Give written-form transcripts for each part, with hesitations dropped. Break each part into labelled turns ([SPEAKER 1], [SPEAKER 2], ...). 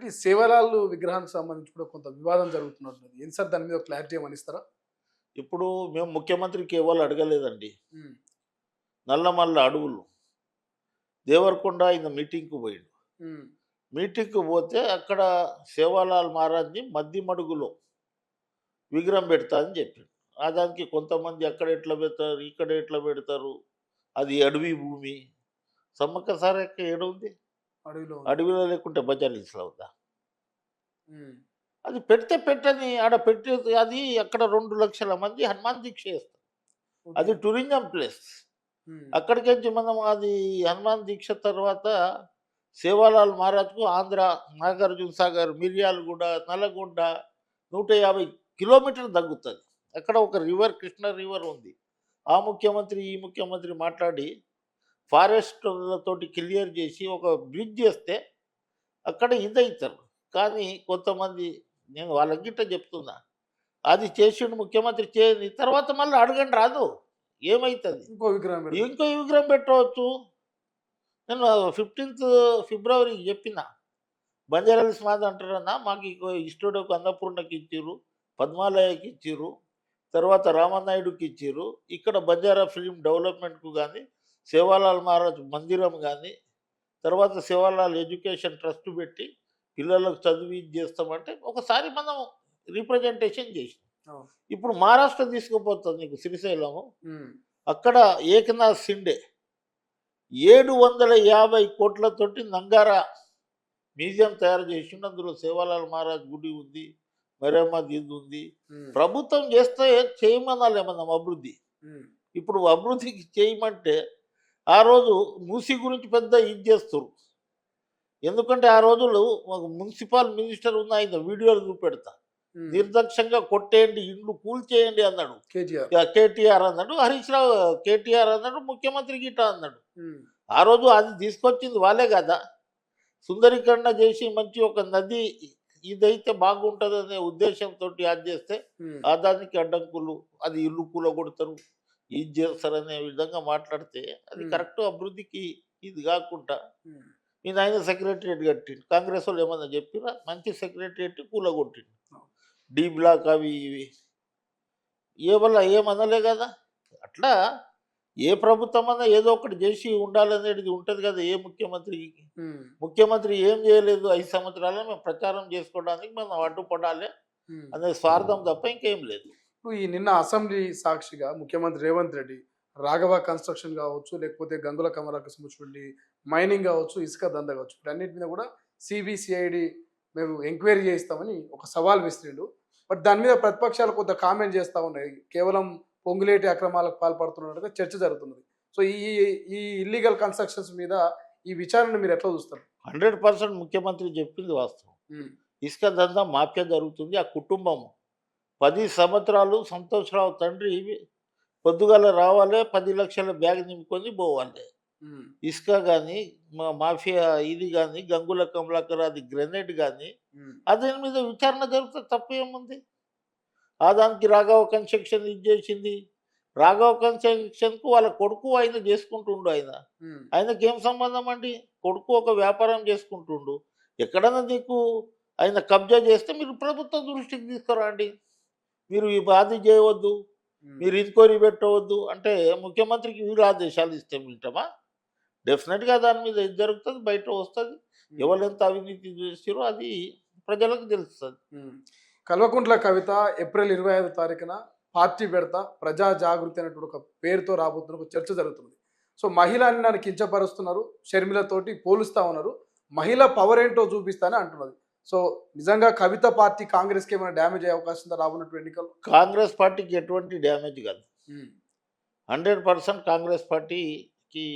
[SPEAKER 1] అంటే ఈ సేవలాల్ విగ్రహానికి సంబంధించి కూడా కొంత వివాదం జరుగుతున్నట్టుంది. ఏం సార్ దాని మీద క్లారిటీ ఏమన్నా ఇస్తారా?
[SPEAKER 2] ఇప్పుడు మేము ముఖ్యమంత్రికి ఎవరు అడగలేదండి.
[SPEAKER 1] హ్మ్.
[SPEAKER 2] నల్లమల్ల అడవులు దేవరకొండ ఆయన మీటింగ్‌కి పోయిండు.
[SPEAKER 1] హ్మ్.
[SPEAKER 2] మీటింగ్‌కి పోతే అక్కడ సేవాలాల్ మహారాజ్‌ని మద్దిమడుగులో విగ్రహం పెడతా అని చెప్పిండు. దానికి కొంతమంది అక్కడ ఎట్లా పెడతారు, ఇక్కడ ఎట్లా పెడతారు, అది అడవి భూమి. సమ్మక్క సారక్క ఏడుంది?
[SPEAKER 1] అడవిలో ఉంది.
[SPEAKER 2] అడవిలో లేకుంటే బజార్ హిల్స్‌లో ఉందా?
[SPEAKER 1] హ్మ్.
[SPEAKER 2] అది పెడితే పెట్టని ఆడ పెట్టి అది అక్కడ 2,00,000 మంది హనుమాన్ దీక్ష చేస్తారు.
[SPEAKER 1] ఓకే.
[SPEAKER 2] అది టూరిజం ప్లేస్.
[SPEAKER 1] హ్మ్.
[SPEAKER 2] అక్కడికెంచి మనం అది హనుమాన్ దీక్ష తర్వాత సేవాలాల్ మహారాజ్‌కు ఆంధ్ర, నాగార్జున సాగర్, మిర్యాలగూడ, నల్లగొండ 150 కిలోమీటర్లు తగ్గుతది. అక్కడ ఒక రివర్ కృష్ణ రివర్ ఉంది. ఆ ముఖ్యమంత్రి, ఈ ముఖ్యమంత్రి మాట్లాడి ఫారెస్టర్లతోటి క్లియర్ చేసి ఒక బ్రిడ్జ్ చేస్తే అక్కడ ఇదైతారు. కానీ కొంతమంది నేను వాళ్ళ గిట్ట చెప్తున్నా. అది చేసిండు ముఖ్యమంత్రి చేయని తర్వాత మళ్ళీ అడగండి రాదు. ఏమైతది?
[SPEAKER 1] ఇంకో విగ్రహం పెడతారు.
[SPEAKER 2] ఇంకో విగ్రహం పెట్టవచ్చు. నేను 15థ్ ఫిబ్రవరికి చెప్పిన. బంజారాహిల్స్ మాది అంటారన్నా మాకు స్టూడియోకి అన్నపూర్ణకి ఇచ్చిర్రు, పద్మాలయకి ఇచ్చిర్రు, తర్వాత రామనాయుడుకి ఇచ్చిర్రు. ఇక్కడ బంజారా ఫిల్మ్ డెవలప్మెంట్‌కు గానీ, సేవాలాల్ మహారాజ్ మందిరం గానీ, తర్వాత సేవాలాల్ ఎడ్యుకేషన్ ట్రస్ట్ పెట్టి పిల్లలకు చదివి ఇది చేస్తామంటే ఒకసారి మనం రిప్రజెంటేషన్ చేసినాం.
[SPEAKER 1] అవును.
[SPEAKER 2] ఇప్పుడు మహారాష్ట్ర తీసుకుపోతుంది నీకు శ్రీశైలము.
[SPEAKER 1] హ్మ్.
[SPEAKER 2] అక్కడ ఏకనాథ్ షిండే 750 కోట్లతోటి నంగారా మ్యూజియం తయారు చేసిండు. అందులో సేవాలాల్ మహారాజ్ గుడి ఉంది, మరమ్మత్ ఇది ఉంది.
[SPEAKER 1] హ్మ్.
[SPEAKER 2] ప్రభుత్వం చేస్తే చేయమనాలి మనం అభివృద్ధి.
[SPEAKER 1] హ్మ్.
[SPEAKER 2] ఇప్పుడు అభివృద్ధికి చేయమంటే ఆ రోజు మూసీ గురించి పెద్ద ఇది చేస్తుర్రు. ఎందుకంటే ఆ రోజులు ఒక మున్సిపల్ మినిస్టర్ ఉన్న ఆయన వీడియోలు చూపెడతా.
[SPEAKER 1] హ్మ్.
[SPEAKER 2] నిర్లక్ష్యంగా కొట్టేయండి, ఇండ్లు కూల్చేయండి అన్నాడు.
[SPEAKER 1] కేజీఆర్.
[SPEAKER 2] కేటీఆర్ అన్నాడు, హరీష్ రావు కేటీఆర్ అన్నాడు, ముఖ్యమంత్రి గిట్ట అన్నాడు.
[SPEAKER 1] హ్మ్.
[SPEAKER 2] ఆ రోజు అది తీసుకొచ్చింది వాళ్ళే కదా! సుందరీకరణ చేసి మంచి ఒక నది ఇదైతే బాగుంటదనే ఉద్దేశంతోటి అది చేస్తే,
[SPEAKER 1] హ్మ్.
[SPEAKER 2] దానికి అడ్డంకులు, అది ఇల్లు కూలగొడతారు, ఇది చేస్తారనే విధంగా మాట్లాడితే అది
[SPEAKER 1] హ్మ్.
[SPEAKER 2] కరెక్ట్ అభివృద్ధికి ఇది కాకుండా
[SPEAKER 1] హ్మ్.
[SPEAKER 2] ఆయన సెక్రటరియట్ కట్టిండు. కాంగ్రెస్ వాళ్ళు ఏమన్నా చెప్పిర్రా? మంచి సెక్రటరియట్ కూలగొట్టిండు.
[SPEAKER 1] అవును.
[SPEAKER 2] డి బ్లాక్ అవి ఇవి. ఏమనలే కదా! అట్లా ఏ ప్రభుత్వమన్నా ఏదో ఒకటి చేసి ఉండాలనేది ఉంటది కదా! ఏ ముఖ్యమంత్రికి.
[SPEAKER 1] హ్మ్.
[SPEAKER 2] ముఖ్యమంత్రి ఏం చేయలేదు 5 సంవత్సరాలు మేము ప్రచారం చేసుకోవడానికి మనం అడ్డుపడాలి
[SPEAKER 1] హ్మ్.
[SPEAKER 2] అనే స్వార్థం తప్ప ఇంకేం లేదు.
[SPEAKER 1] ఇప్పుడు ఈ నిన్న అసెంబ్లీ సాక్షిగా ముఖ్యమంత్రి రేవంత్ రెడ్డి రాఘవ కన్‌స్ట్రక్షన్ గావచ్చు, లేకపోతే గంగుల కమలాకు సంబంధించినటువంటి మైనింగ్ గావచ్చు, ఇసుక దందా గావచ్చు, వీటన్నిటి మీద కూడా సిబిసిఐడి మేము ఎంక్వైరీ చేయిస్తామని ఒక సవాల్ విసిరిండు. బట్ దాని మీద ప్రతిపక్షాలు కొంత కామెంట్ చేస్తా ఉన్నాయి. కేవలం పొంగులేటి అక్రమాలకు పాల్పడుతున్నట్టుగా చర్చ జరుగుతున్నది. సో, ఈ ఈ ఈ ఇల్లీగల్ కన్‌స్ట్రక్షన్స్ మీద ఈ విచారణను మీరు ఎట్లా చూస్తారు?
[SPEAKER 2] 100% ముఖ్యమంత్రి చెప్పింది వాస్తవం.
[SPEAKER 1] హ్మ్.
[SPEAKER 2] ఇసుక దందా మాఫియా జరుగుతుంది. ఆ కుటుంబం 10 సంవత్సరాలు సంతోష్‌రావు తండ్రి పొద్దుగాల రావాలే 10,00,000 బ్యాగ్ నింపుకొని పోవాలే.
[SPEAKER 1] హ్మ్.
[SPEAKER 2] ఇసుక గాని, మాఫియా ఇది గాని, గంగుల కమలాకర్ అది గ్రెనేడ్ గాని,
[SPEAKER 1] హ్మ్.
[SPEAKER 2] దాని మీద విచారణ జరిపితే తప్పేముంది? దానికి రాఘవ కన్స్ట్రక్షన్ ఇది చేసింది. రాఘవ కన్స్ట్రక్షన్‌కు వాళ్ళ కొడుకు ఆయన చేసుకుంటుండు ఆయన.
[SPEAKER 1] హ్మ్.
[SPEAKER 2] ఆయనకేం సంబంధం అండి? కొడుకు ఒక వ్యాపారం చేసుకుంటుండు. ఎక్కడన్నా నీకు ఆయన కబ్జా చేస్తే మీరు ప్రభుత్వ దృష్టికి తీసుకురండి. మీరు ఈ బాధ చేయవద్దు.
[SPEAKER 1] హ్మ్.
[SPEAKER 2] మీరు ఎంక్వైరీ పెట్టవద్దు. అంటే ముఖ్యమంత్రికి వీళ్ళు ఆదేశాలు ఇస్తే వింటామా? డెఫినెట్‌గా దాని మీద ఇది జరుగుతది. బయట వస్తది.
[SPEAKER 1] హ్మ్.
[SPEAKER 2] ఎవరెంత అవినీతి చేసిర్రో అది ప్రజలకు తెలుస్తది.
[SPEAKER 1] హ్మ్. కల్వకుంట్ల కవిత ఏప్రిల్ 25 తారీఖున పార్టీ పెడతా, ప్రజా జాగృతి అనేటువంటి ఒక పేరుతో రాబోతున్న ఒక చర్చ జరుగుతున్నది. సో, మహిళ అని నన్ను కించపరుస్తున్నారు. షర్మిలతోటి పోలుస్తా ఉన్నారు. మహిళ పవర్ ఏంటో చూపిస్తా అని అంటున్నది. సో, నిజంగా కవిత పార్టీ కాంగ్రెస్‌కి ఏమైనా డ్యామేజ్ అయ్యే అవకాశం ఉందా రాబోన్నటువంటి ఎన్నికల్లో?
[SPEAKER 2] కాంగ్రెస్ పార్టీకి ఎటువంటి డ్యామేజ్ కాదు.
[SPEAKER 1] హ్మ్.
[SPEAKER 2] 100% కాంగ్రెస్ పార్టీకి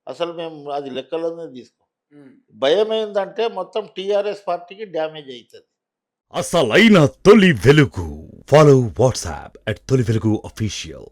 [SPEAKER 2] అసలు మేము అది లెక్కలోనే తీసుకోం.
[SPEAKER 1] హ్మ్.
[SPEAKER 2] భయమేందంటే మొత్తం టీఆర్ఎస్ పార్టీకి డ్యామేజ్ అయితది.
[SPEAKER 3] అసలైన తొలి వెలుగు. ఫాలో వాట్సాప్ @తొలి వెలుగు official.